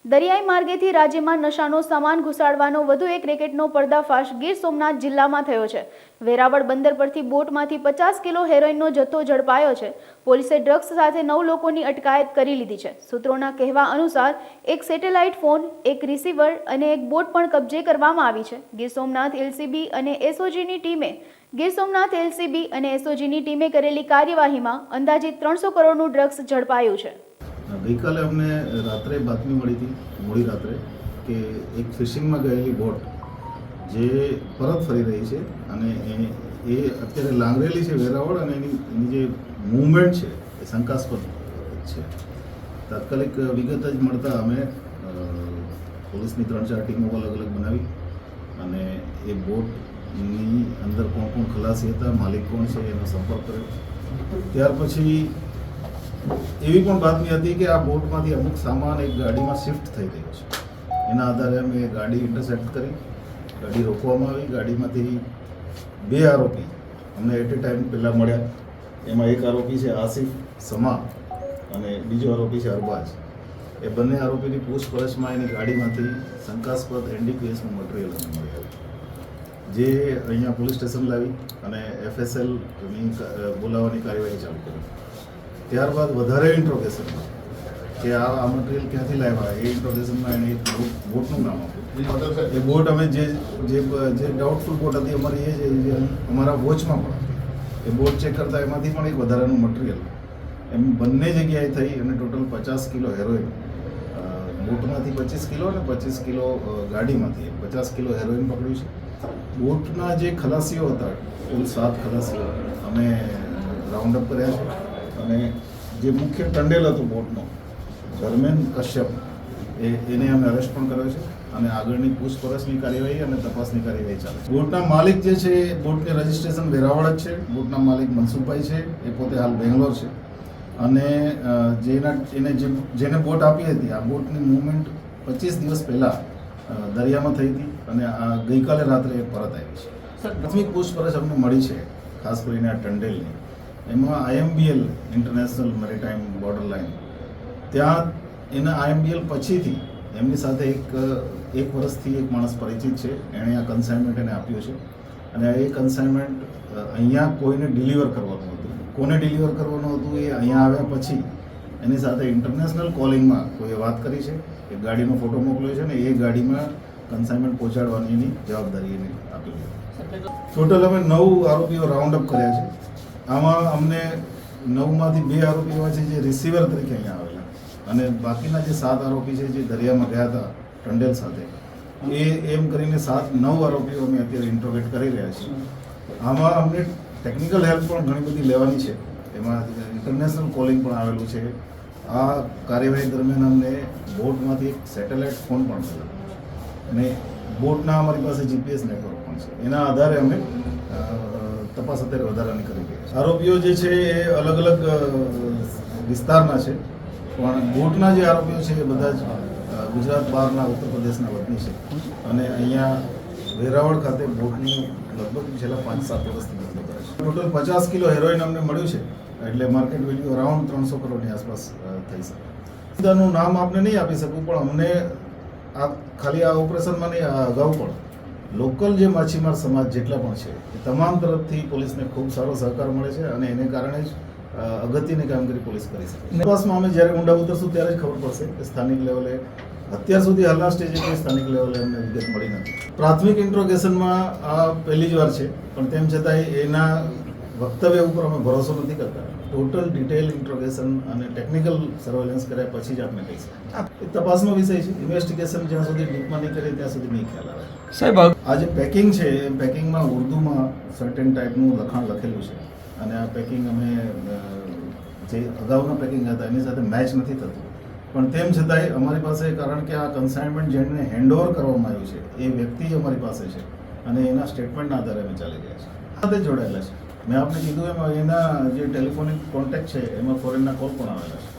દરિયાઈ માર્ગેથી રાજ્યમાં નશાનો સામાન ઘુસાડવાનો વધુ એક રેકેટનો પર્દાફાશ ગીર સોમનાથ જિલ્લામાં થયો છે। વેરાવળ બંદર પરથી બોટમાંથી 50 કિલો હેરોઇનનો જથ્થો ઝડપાયો છે। પોલીસે ડ્રગ્સ સાથે 9 લોકોની અટકાયત કરી લીધી છે। સૂત્રોના કહેવા અનુસાર એક સેટેલાઇટ ફોન, એક રિસીવર અને એક બોટ પણ કબજે કરવામાં આવી છે। ગીર સોમનાથ એલસીબી અને એસઓજીની ટીમે કરેલી કાર્યવાહીમાં અંદાજિત 300 કરોડનું ડ્રગ્સ ઝડપાયું છે। ગઈકાલે અમને રાત્રે બાતમી મળી હતી, મોડી રાત્રે, કે એક ફિશિંગમાં ગયેલી બોટ જે પરત ફરી રહી છે અને એ અત્યારે લાંગરેલી છે વેરાવળ, અને એની જે મૂવમેન્ટ છે એ શંકાસ્પદ છે। તાત્કાલિક વિગત જ મળતા અમે પોલીસની 3-4 ટીમો અલગ અલગ બનાવી અને એ બોટની અંદર કોણ કોણ ખલાસી હતા, માલિક કોણ છે, એનો સંપર્ક કર્યો। ત્યાર પછી એવી પણ બાતમી હતી કે આ બોટમાંથી અમુક સામાન એક ગાડીમાં શિફ્ટ થઈ રહ્યો છે। એના આધારે અમે ગાડી ઇન્ટરસેપ્ટ કરી, ગાડી રોકવામાં આવી। ગાડીમાંથી 2 આરોપી અમને એટ એ ટાઈમ પહેલાં મળ્યા। એમાં એક આરોપી છે આસિફ સમા અને બીજો આરોપી છે અરબાજ। એ બંને આરોપીની પૂછપરછમાં એની ગાડીમાંથી શંકાસ્પદ એનડીપીએસનું મટીરિયલ અમને મળી આવ્યું, જે અહીંયા પોલીસ સ્ટેશન લાવી અને FSLની બોલાવવાની કાર્યવાહી ચાલુ કરી। ત્યારબાદ વધારે ઇન્ટ્રોગેશનમાં કે આ મટીરિયલ ક્યાંથી લાવ્યા એ ઇન્ટ્રોગેશનમાં એણે એક બોટનું નામ આપ્યું। એ બોટ અમે જે ડાઉટફુલ બોટ હતી અમારી, જે અમારા વોચમાં પણ એ બોટ ચેક કરતા એમાંથી પણ એક વધારાનું મટીરિયલ એમ બંને જગ્યાએ થઈ અને ટોટલ 50 કિલો હેરોઇન, બોટમાંથી 25 કિલો અને 25 કિલો ગાડીમાંથી 50 કિલો હેરોઇન પકડ્યું છે। બોટના જે ખલાસીઓ હતા, કુલ 7 ખલાસીઓ અમે રાઉન્ડ અપ કર્યા છે અને જે મુખ્ય ટંડેલ હતો બોટનો, ધર્મેન્દ્ર કશ્યપ, એને અમે અરેસ્ટ પણ કર્યો છે અને આગળની પૂછપરછની કાર્યવાહી અને તપાસની કાર્યવાહી ચાલે છે। બોટના માલિક જે છે, બોટની રજિસ્ટ્રેશન વેરાવળ જ છે। બોટના માલિક મનસુખભાઈ છે, એ પોતે હાલ બેંગ્લોર છે અને જેને બોટ આપી હતી, આ બોટની મૂવમેન્ટ 25 દિવસ પહેલાં દરિયામાં થઈ હતી અને આ ગઈકાલે રાત્રે પરત આવી છે। પ્રાથમિક પૂછપરછ અમને મળી છે, ખાસ કરીને આ ટંડેલની। એમાં IMBL international maritime border line, ત્યાં એના IMBL પછીથી એમની સાથે એક વર્ષથી એક માણસ પરિચિત છે, એણે આ કન્સાઇનમેન્ટ એને આપ્યો છે અને એ કન્સાઇનમેન્ટ અહીંયા કોઈને ડિલિવર કરવાનું હતું। કોને ડિલિવર કરવાનું હતું એ અહીંયા આવ્યા પછી એની સાથે ઇન્ટરનેશનલ કોલિંગમાં કોઈએ વાત કરી છે, એક ગાડીનો ફોટો મોકલ્યો છે ને એ ગાડીમાં કન્સાઇનમેન્ટ પહોંચાડવાની એની જવાબદારી એને આપી છે। ટોટલ અમે 9 આરોપીઓ રાઉન્ડ અપ કર્યા છે। આમાં અમને 9માંથી 2 આરોપી એવા છે જે રિસીવર તરીકે અહીંયા આવેલા, અને બાકીના જે 7 આરોપી છે જે દરિયામાં ગયા હતા ટંડેલ સાથે, એમ કરીને 9 આરોપીઓ અમે અત્યારે ઇન્ટ્રોગેટ કરી રહ્યા છીએ। આમાં અમને ટેકનિકલ હેલ્પ પણ ઘણી બધી લેવાની છે, એમાં ઇન્ટરનેશનલ કોલિંગ પણ આવેલું છે। આ કાર્યવાહી દરમિયાન અમને બોટમાંથી એક સેટેલાઇટ ફોન પણ મળ્યો અને બોટના અમારી પાસે GPS નેટવર્ક પણ છે। એના આધારે અમે તપાસ અત્યારે વધારાની કરી છે। આરોપીઓ જે છે એ અલગ અલગ વિસ્તારના છે, પણ બોટના જે આરોપીઓ છે એ બધા જ ગુજરાત બહારના, ઉત્તર પ્રદેશના વતની છે અને અહીંયા વેરાવળ ખાતે બોટની લગભગ છેલ્લા 5-7 વર્ષથી ધંધો કરે છે। ટોટલ 50 કિલો હેરોઇન અમને મળ્યું છે, એટલે માર્કેટ વેલ્યુ અરાઉન્ડ 300 કરોડની આસપાસ થઈ શકે। બધાનું નામ આપને નહીં આપી શકું, પણ અમને ખાલી આ ઓપરેશનમાં નહીં, આ અગાઉ પણ લોકલ જે માછીમાર સમાજ જેટલા પણ છે એ તમામ તરફથી પોલીસને ખૂબ સારો સહકાર મળે છે અને એને કારણે જ અગત્યની કામગીરી પોલીસ કરી શકે। તપાસમાં અમે જ્યારે ઊંડા ઉતરશું ત્યારે જ ખબર પડશે કે સ્થાનિક લેવલે, અત્યાર સુધી હાલના સ્ટેજે કોઈ સ્થાનિક લેવલે અમને વિગત મળી નથી। પ્રાથમિક ઇન્ટ્રોગેશનમાં આ પહેલી જ વાર છે, પણ તેમ છતાંય એના વક્તવ્ય ઉપર અમે ભરોસો નથી કરતા। ટોટલ ડિટેલ ઇન્ટ્રોગેશન અને ટેકનિકલ સર્વેલન્સ કર્યા પછી જ આપણે કહી શકીએ। એ તપાસનો વિષય છે, ઇન્વેસ્ટિગેશન જ્યાં સુધી ડીપમાં નહીં કરીએ ત્યાં સુધી નહીં ખ્યાલ આવે। સાહેબ, આ જે પેકિંગ છે એ પેકિંગમાં ઉર્દુમાં સર્ટેન ટાઈપનું લખાણ લખેલું છે અને આ પેકિંગ અમે જે અગાઉના પેકિંગ હતા એની સાથે મેચ નથી થતું, પણ તેમ છતાંય અમારી પાસે, કારણ કે આ કન્સાઇનમેન્ટ જેને હેન્ડઓવર કરવામાં આવ્યું છે એ વ્યક્તિ અમારી પાસે છે અને એના સ્ટેટમેન્ટના આધારે અમે ચાલી ગયા છીએ, સાથે જોડાયેલા છે। મેં આપને કીધું એમાં એના જે ટેલિફોનિક કોન્ટેક્ટ છે એમાં ફોરેનના કોલ પણ આવેલા છે।